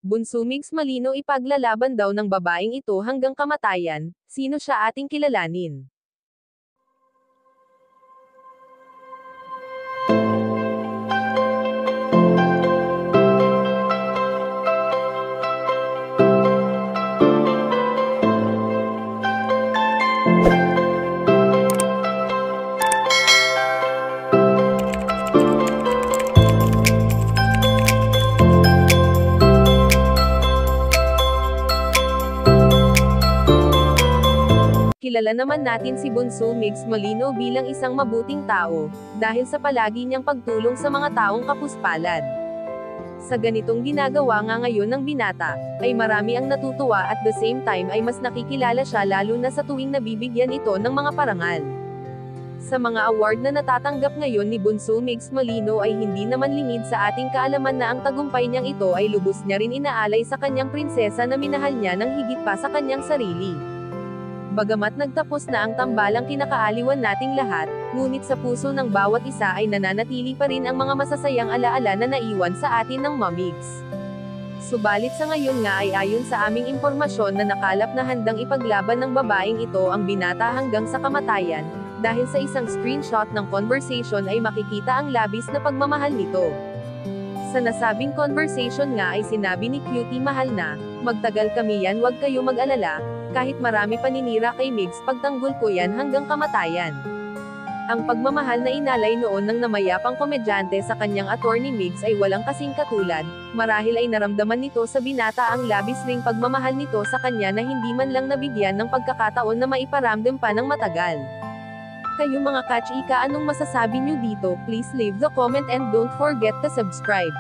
Bunso Migs Malino ipaglalaban daw ng babaeng ito hanggang kamatayan, sino siya ating kilalanin. Kilala naman natin si Bunso Migs Malino bilang isang mabuting tao, dahil sa palagi niyang pagtulong sa mga taong kapuspalad. Sa ganitong ginagawa nga ngayon ng binata, ay marami ang natutuwa at the same time ay mas nakikilala siya lalo na sa tuwing nabibigyan ito ng mga parangal. Sa mga award na natatanggap ngayon ni Bunso Migs Malino ay hindi naman lingid sa ating kaalaman na ang tagumpay niyang ito ay lubos niya rin inaalay sa kanyang prinsesa na minahal niya ng higit pa sa kanyang sarili. Bagamat nagtapos na ang tambalang kinakaaliwan nating lahat, ngunit sa puso ng bawat isa ay nananatili pa rin ang mga masasayang alaala na naiwan sa atin ng Mamigs. Subalit sa ngayon nga ay ayon sa aming impormasyon na nakalap na handang ipaglaban ng babaeng ito ang binata hanggang sa kamatayan, dahil sa isang screenshot ng conversation ay makikita ang labis na pagmamahal nito. Sa nasabing conversation nga ay sinabi ni Cutie Mahal na, "Magtagal kami yan, wag kayo mag-alala, kahit marami paninira kay Migs pagtanggol ko yan hanggang kamatayan." Ang pagmamahal na inalay noon ng namayapang komedyante sa kanyang attorney Migs ay walang kasing katulad, marahil ay naramdaman nito sa binata ang labis ring pagmamahal nito sa kanya na hindi man lang nabigyan ng pagkakataon na maiparamdam pa ng matagal. Kayo mga ka-chika, anong masasabi nyo dito? Please leave the comment and don't forget to subscribe.